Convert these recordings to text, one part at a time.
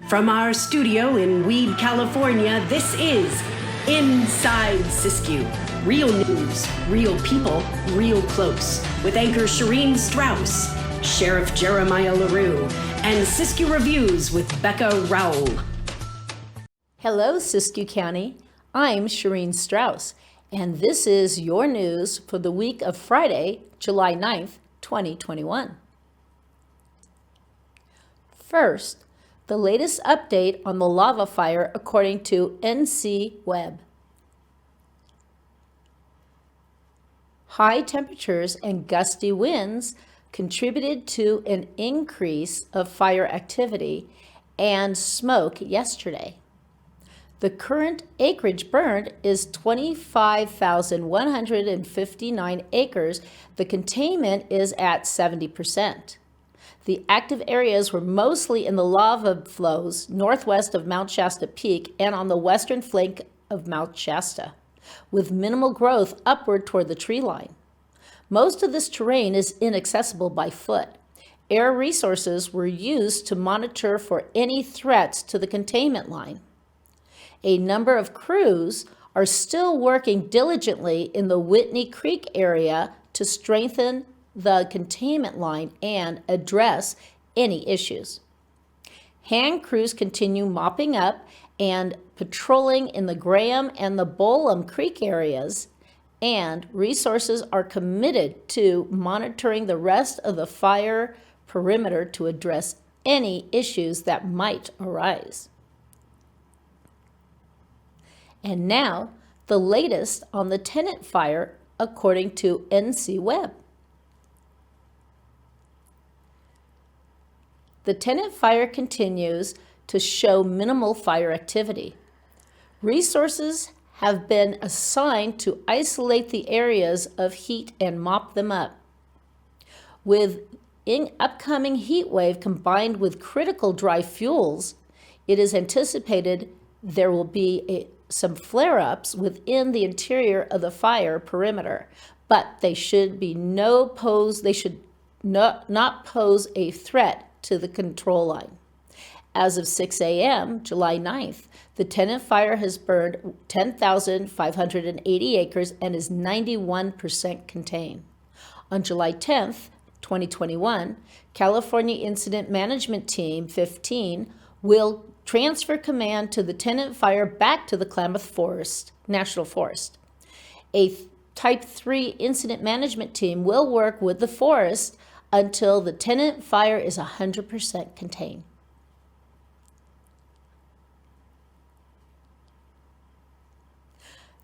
From our studio in Weed, California, this is Inside Siskiyou. Real news, real people, real close. With anchor Shireen Strauss, Sheriff Jeremiah LaRue, and Siskiyou Reviews with Becca Rowell. Hello, Siskiyou County. I'm Shireen Strauss, and this is your news for the week of Friday, July 9th, 2021. First, the latest update on the lava fire according to NC Web. High temperatures and gusty winds contributed to an increase of fire activity and smoke yesterday. The current acreage burned is 25,159 acres. The containment is at 70%. The active areas were mostly in the lava flows northwest of Mount Shasta Peak and on the western flank of Mount Shasta, with minimal growth upward toward the tree line. Most of this terrain is inaccessible by foot. Air resources were used to monitor for any threats to the containment line. A number of crews are still working diligently in the Whitney Creek area to strengthen the containment line and address any issues. Hand crews continue mopping up and patrolling in the Graham and the Bolam Creek areas, and resources are committed to monitoring the rest of the fire perimeter to address any issues that might arise. And now, the latest on the tenant fire according to NC Web. The tenant fire continues to show minimal fire activity. Resources have been assigned to isolate the areas of heat and mop them up. With an upcoming heat wave combined with critical dry fuels, it is anticipated there will be some flare-ups within the interior of the fire perimeter, but they should not pose a threat to the control line. As of 6 a.m., July 9th, the tenant fire has burned 10,580 acres and is 91% contained. On July 10th, 2021, California Incident Management Team 15 will transfer command to the tenant fire back to the Klamath National Forest. A Type 3 incident management team will work with the forest until the tenant fire is 100% contained.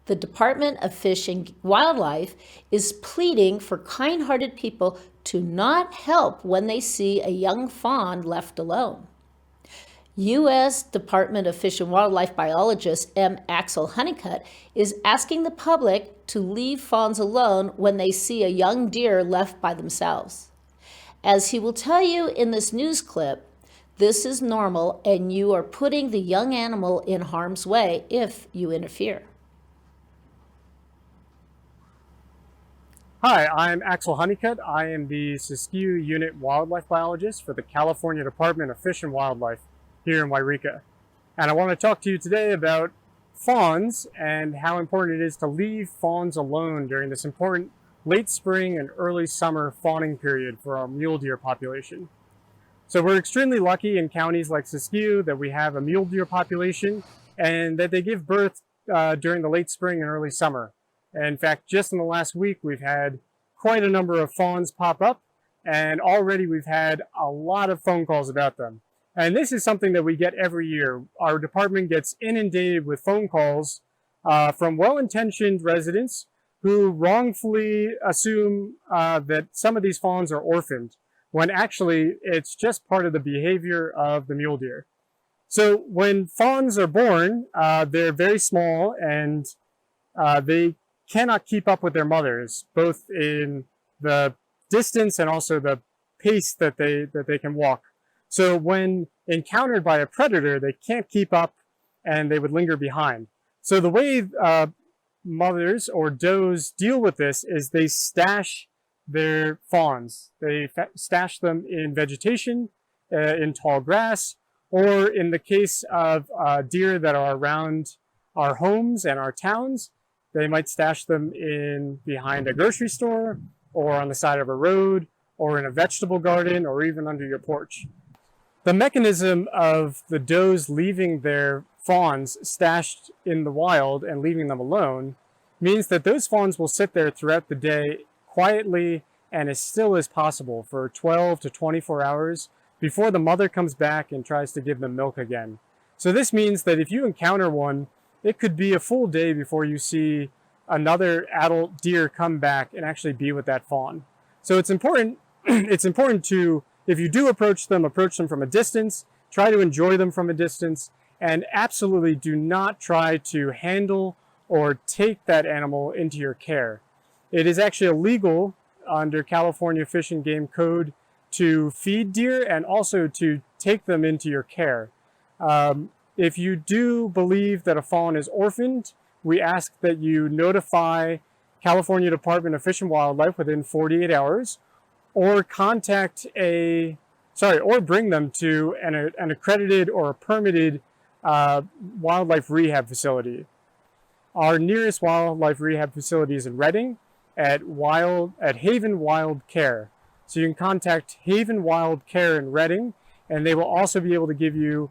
The Department of Fish and Wildlife is pleading for kind-hearted people to not help when they see a young fawn left alone. U.S. Department of Fish and Wildlife biologist M. Axel Honeycutt is asking the public to leave fawns alone when they see a young deer left by themselves. As he will tell you in this news clip, this is normal and you are putting the young animal in harm's way if you interfere. Hi, I'm Axel Honeycutt. I am the Siskiyou Unit Wildlife Biologist for the California Department of Fish and Wildlife here in Wairika. And I want to talk to you today about fawns and how important it is to leave fawns alone during this important late spring and early summer fawning period for our mule deer population. So we're extremely lucky in counties like Siskiyou that we have a mule deer population and that they give birth during the late spring and early summer. And in fact, just in the last week, we've had quite a number of fawns pop up, and already we've had a lot of phone calls about them. And this is something that we get every year. Our department gets inundated with phone calls from well-intentioned residents who wrongfully assume that some of these fawns are orphaned, when actually it's just part of the behavior of the mule deer. So when fawns are born, they're very small and they cannot keep up with their mothers, both in the distance and also the pace that they can walk. So when encountered by a predator, they can't keep up and they would linger behind. So the way mothers or does deal with this is they stash their fawns. They stash them in vegetation, in tall grass, Or in the case of deer that are around our homes and our towns, they might stash them in behind a grocery store or on the side of a road or in a vegetable garden or even under your porch. The mechanism of the does leaving their fawns stashed in the wild and leaving them alone means that those fawns will sit there throughout the day quietly and as still as possible for 12 to 24 hours before the mother comes back and tries to give them milk again. So this means that if you encounter one, it could be a full day before you see another adult deer come back and actually be with that fawn. So it's important to, if you do approach them from a distance, try to enjoy them from a distance, and absolutely do not try to handle or take that animal into your care. It is actually illegal under California Fish and Game Code to feed deer and also to take them into your care. If you do believe that a fawn is orphaned, we ask that you notify California Department of Fish and Wildlife within 48 hours, or or bring them to an accredited or a permitted wildlife rehab facility. Our nearest wildlife rehab facility is in Redding at Haven Wild Care. So you can contact Haven Wild Care in Redding, and they will also be able to give you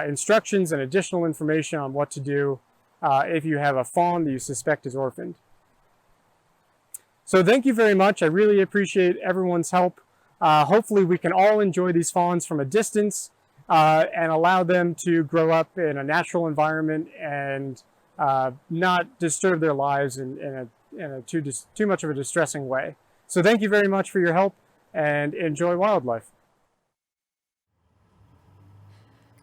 instructions and additional information on what to do if you have a fawn that you suspect is orphaned. So thank you very much. I really appreciate everyone's help. Hopefully we can all enjoy these fawns from a distance and allow them to grow up in a natural environment and not disturb their lives in a too much of a distressing way. So thank you very much for your help, and enjoy wildlife.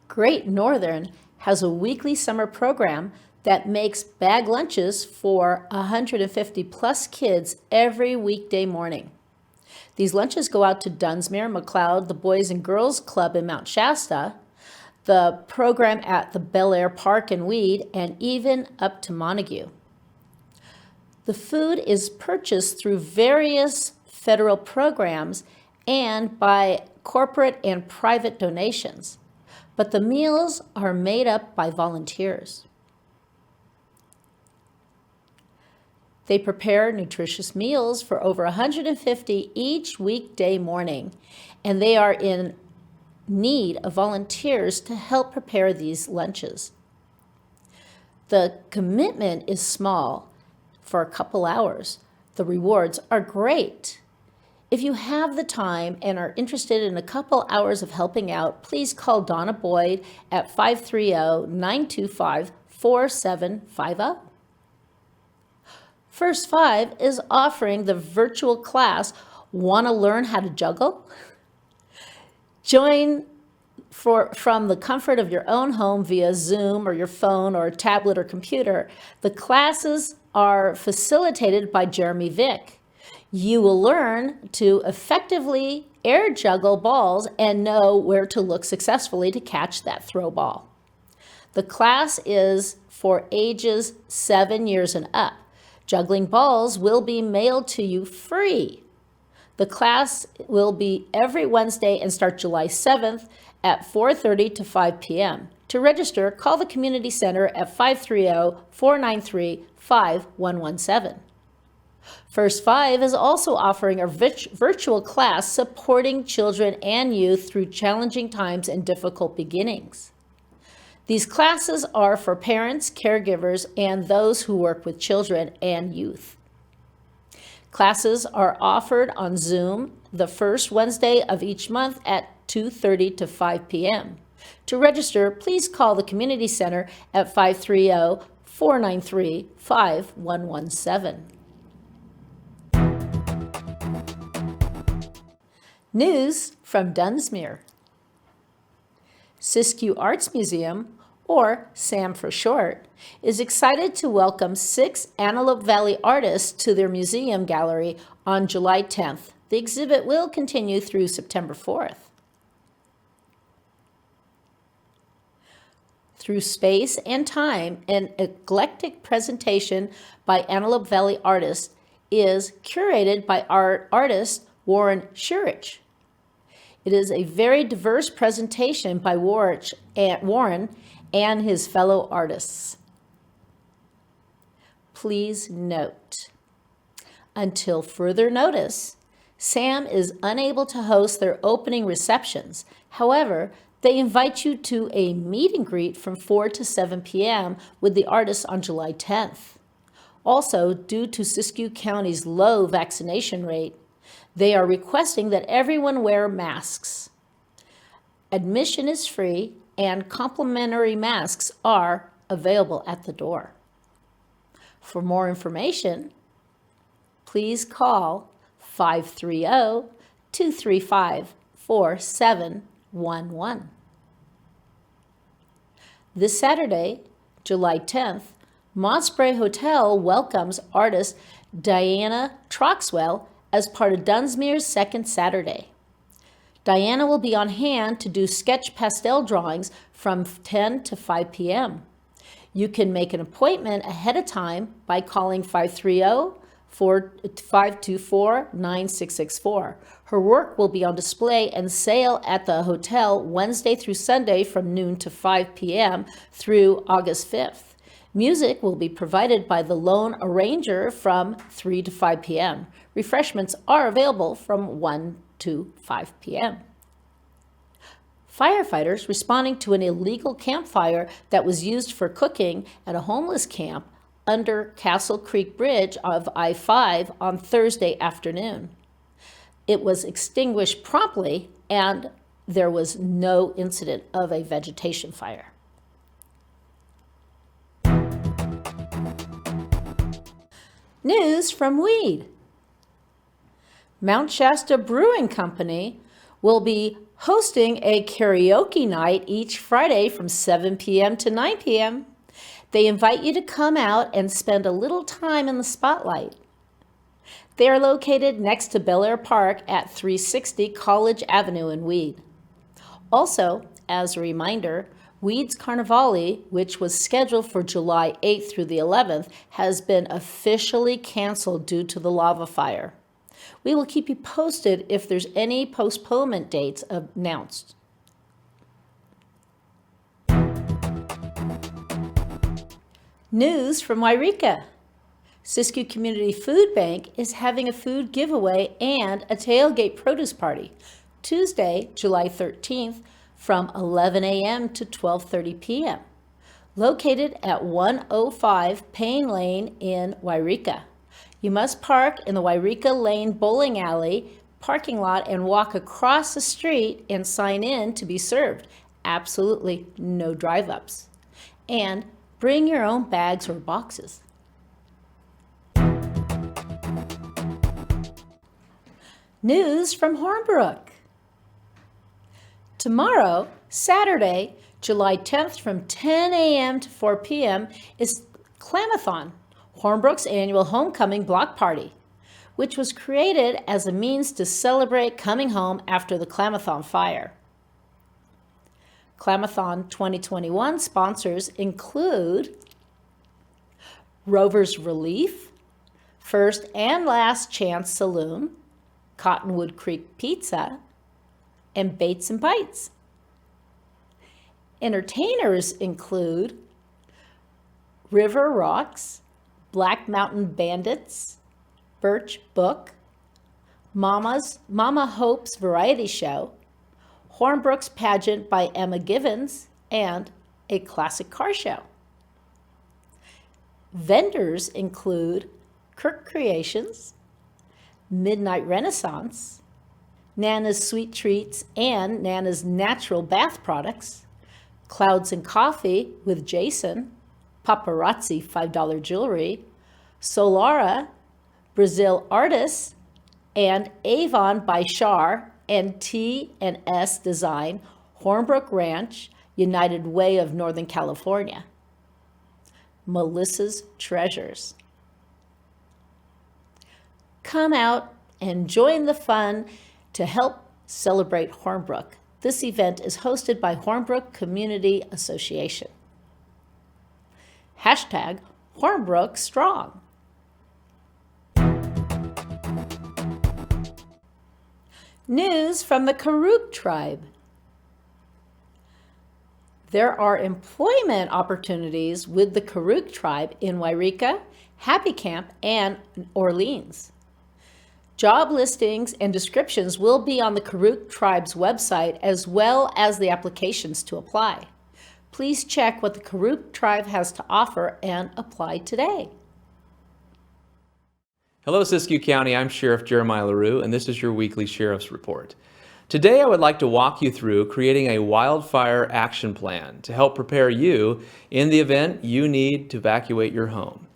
Great Northern has a weekly summer program that makes bag lunches for 150 plus kids every weekday morning. These lunches go out to Dunsmuir, McLeod, the Boys and Girls Club in Mount Shasta, the program at the Bel Air Park in Weed, and even up to Montague. The food is purchased through various federal programs and by corporate and private donations, but the meals are made up by volunteers. They prepare nutritious meals for over 150 each weekday morning, and they are in need of volunteers to help prepare these lunches. The commitment is small for a couple hours. The rewards are great. If you have the time and are interested in a couple hours of helping out, please call Donna Boyd at 530-925-4750. First Five is offering the virtual class, Want to Learn How to Juggle? Join from the comfort of your own home via Zoom or your phone or tablet or computer. The classes are facilitated by Jeremy Vick. You will learn to effectively air juggle balls and know where to look successfully to catch that throw ball. The class is for ages 7 years and up. Juggling balls will be mailed to you free. The class will be every Wednesday and start July 7th at 4:30 to 5 p.m. To register, call the Community Center at 530-493-5117. First Five is also offering a virtual class supporting children and youth through challenging times and difficult beginnings. These classes are for parents, caregivers, and those who work with children and youth. Classes are offered on Zoom the first Wednesday of each month at 2:30 to 5 p.m. To register, please call the Community Center at 530-493-5117. News from Dunsmuir. Siskiyou Arts Museum, or SAM for short, is excited to welcome 6 Antelope Valley artists to their museum gallery on July 10th. The exhibit will continue through September 4th. Through space and time, an eclectic presentation by Antelope Valley artists is curated by artist Warren Shurich. It is a very diverse presentation by Warren and his fellow artists. Please note, until further notice, SAM is unable to host their opening receptions. However, they invite you to a meet and greet from 4 to 7 p.m. with the artists on July 10th. Also, due to Siskiyou County's low vaccination rate, they are requesting that everyone wear masks. Admission is free and complimentary masks are available at the door. For more information, please call 530-235-4711. This Saturday, July 10th, Montspray Hotel welcomes artist Diana Troxwell as part of Dunsmuir's second Saturday. Diana will be on hand to do sketch pastel drawings from 10 to 5 p.m. You can make an appointment ahead of time by calling 530-524-9664. Her work will be on display and sale at the hotel Wednesday through Sunday from noon to 5 p.m. through August 5th. Music will be provided by the Lone Arranger from 3 to 5 p.m. Refreshments are available from 1 to 5 p.m. Firefighters responding to an illegal campfire that was used for cooking at a homeless camp under Castle Creek Bridge of I-5 on Thursday afternoon. It was extinguished promptly and there was no incident of a vegetation fire. News from Weed. Mount Shasta Brewing Company will be hosting a karaoke night each Friday from 7 p.m. to 9 p.m. They invite you to come out and spend a little time in the spotlight. They are located next to Bel Air Park at 360 College Avenue in Weed. Also, as a reminder, Weed's Carnivale, which was scheduled for July 8th through the 11th, has been officially canceled due to the lava fire. We will keep you posted if there's any postponement dates announced. News from Wairika. Siskiyou Community Food Bank is having a food giveaway and a tailgate produce party Tuesday, July 13th from 11 a.m. to 12:30 p.m. located at 105 Payne Lane in Wairika. You must park in the Wairika Lane bowling alley parking lot and walk across the street and sign in to be served. Absolutely no drive-ups. And bring your own bags or boxes. News from Hornbrook. Tomorrow, Saturday, July 10th from 10 a.m. to 4 p.m. is Clamathon, Hornbrook's annual homecoming block party, which was created as a means to celebrate coming home after the Clamathon fire. Clamathon 2021 sponsors include Rover's Relief, First and Last Chance Saloon, Cottonwood Creek Pizza, and Baits and Bites. Entertainers include River Rocks, Black Mountain Bandits, Birch Book, Mama Hope's Variety Show, Hornbrook's Pageant by Emma Givens, and a classic car show. Vendors include Kirk Creations, Midnight Renaissance, Nana's Sweet Treats and Nana's Natural Bath Products, Clouds and Coffee with Jason, Paparazzi $5 Jewelry, Solara, Brazil Artists, and Avon by Shar and T&S Design, Hornbrook Ranch, United Way of Northern California. Melissa's Treasures. Come out and join the fun to help celebrate Hornbrook. This event is hosted by Hornbrook Community Association. Hashtag Hornbrook Strong. News from the Karuk tribe. There are employment opportunities with the Karuk tribe in Wairika, Happy Camp, and Orleans. Job listings and descriptions will be on the Karuk tribe's website as well as the applications to apply. Please check what the Karuk tribe has to offer and apply today. Hello, Siskiyou County. I'm Sheriff Jeremiah LaRue, and this is your weekly Sheriff's Report. Today, I would like to walk you through creating a wildfire action plan to help prepare you in the event you need to evacuate your home.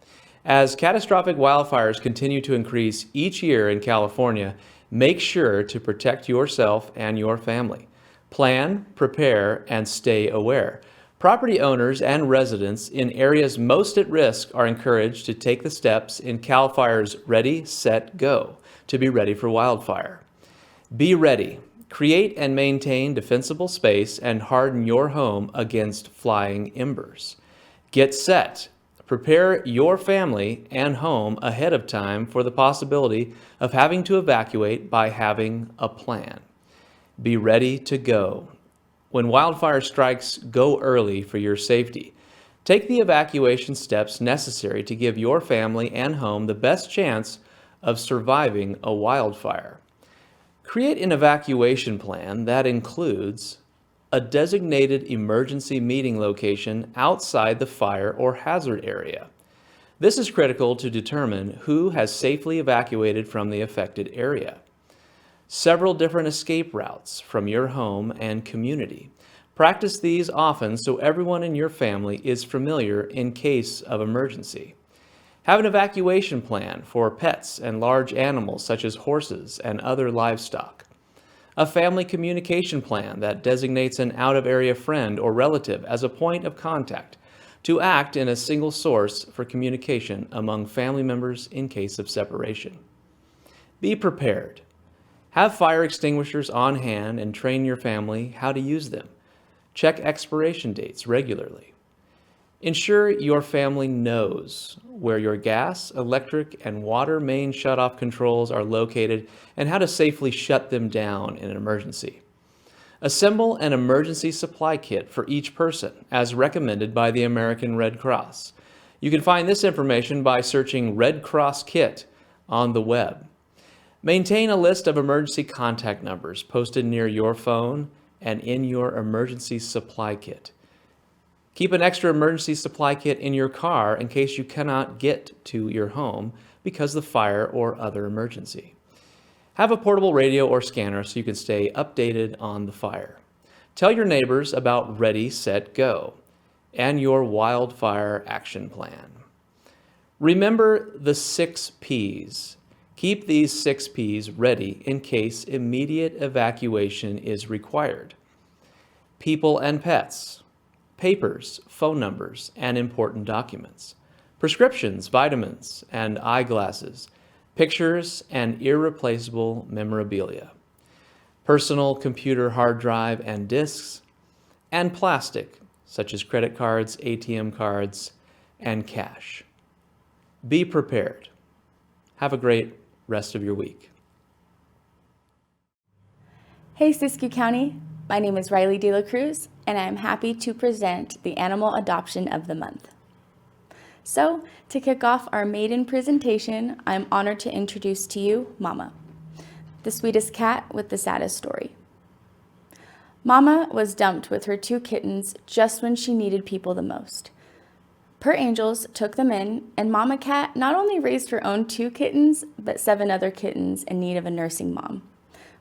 As catastrophic wildfires continue to increase each year in California, make sure to protect yourself and your family. Plan, prepare, and stay aware. Property owners and residents in areas most at risk are encouraged to take the steps in CAL FIRE's Ready, Set, Go to be ready for wildfire. Be ready. Create and maintain defensible space and harden your home against flying embers. Get set. Prepare your family and home ahead of time for the possibility of having to evacuate by having a plan. Be ready to go. When wildfire strikes, go early for your safety. Take the evacuation steps necessary to give your family and home the best chance of surviving a wildfire. Create an evacuation plan that includes a designated emergency meeting location outside the fire or hazard area. This is critical to determine who has safely evacuated from the affected area. Several different escape routes from your home and community. Practice these often so everyone in your family is familiar in case of emergency. Have an evacuation plan for pets and large animals such as horses and other livestock. A family communication plan that designates an out-of-area friend or relative as a point of contact to act in a single source for communication among family members in case of separation. Be prepared. Have fire extinguishers on hand and train your family how to use them. Check expiration dates regularly. Ensure your family knows where your gas, electric, and water main shutoff controls are located and how to safely shut them down in an emergency. Assemble an emergency supply kit for each person, as recommended by the American Red Cross. You can find this information by searching Red Cross Kit on the web. Maintain a list of emergency contact numbers posted near your phone and in your emergency supply kit. Keep an extra emergency supply kit in your car in case you cannot get to your home because of the fire or other emergency. Have a portable radio or scanner so you can stay updated on the fire. Tell your neighbors about Ready, Set, Go and your wildfire action plan. Remember the 6 Ps. Keep these 6 Ps ready in case immediate evacuation is required. People and pets. Papers, phone numbers, and important documents. Prescriptions, vitamins, and eyeglasses. Pictures and irreplaceable memorabilia. Personal computer hard drive and disks. And plastic, such as credit cards, ATM cards, and cash. Be prepared. Have a great rest of your week. Hey Siskiyou County, my name is Riley De La Cruz, and I am happy to present the Animal Adoption of the Month. So, to kick off our maiden presentation, I'm honored to introduce to you Mama, the sweetest cat with the saddest story. Mama was dumped with her 2 kittens just when she needed people the most. Per Angels took them in, and Mama Cat not only raised her own 2 kittens, but 7 other kittens in need of a nursing mom.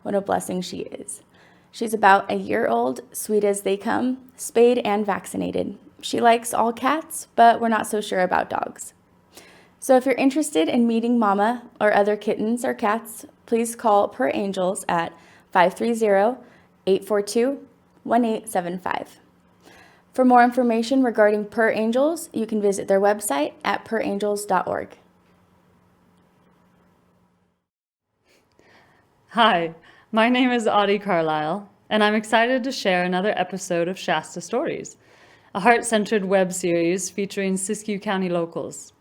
What a blessing she is. She's about a year old, sweet as they come, spayed and vaccinated. She likes all cats, but we're not so sure about dogs. So if you're interested in meeting Mama or other kittens or cats, please call Per Angels at 530-842-1875. For more information regarding Per Angels, you can visit their website at perangels.org. Hi, my name is Audie Carlisle, and I'm excited to share another episode of Shasta Stories, a heart-centered web series featuring Siskiyou County locals.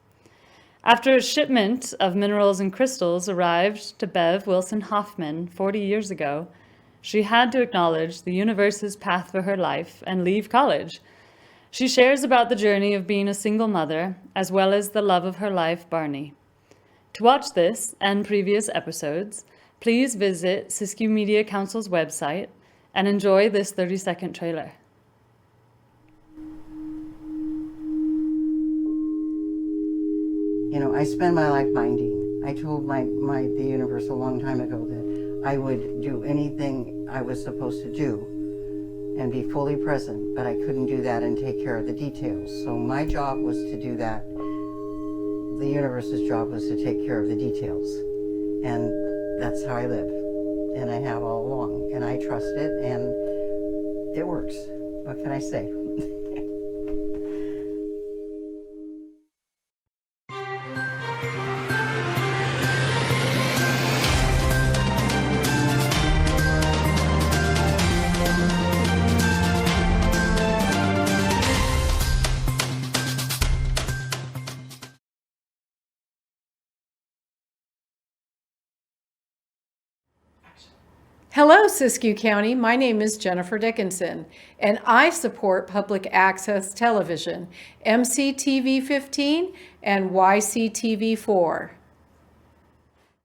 After a shipment of minerals and crystals arrived to Bev Wilson Hoffman 40 years ago, she had to acknowledge the universe's path for her life and leave college. She shares about the journey of being a single mother, as well as the love of her life, Barney. To watch this and previous episodes, please visit Siskiyou Media Council's website and enjoy this 30-second trailer. You know, I spend my life minding. I told the universe a long time ago that I would do anything I was supposed to do and be fully present, but I couldn't do that and take care of the details. So my job was to do that. The universe's job was to take care of the details. And that's how I live. And I have all along. And I trust it, and it works. What can I say? Hello, Siskiyou County. My name is Jennifer Dickinson, and I support public access television, MCTV 15 and YCTV 4.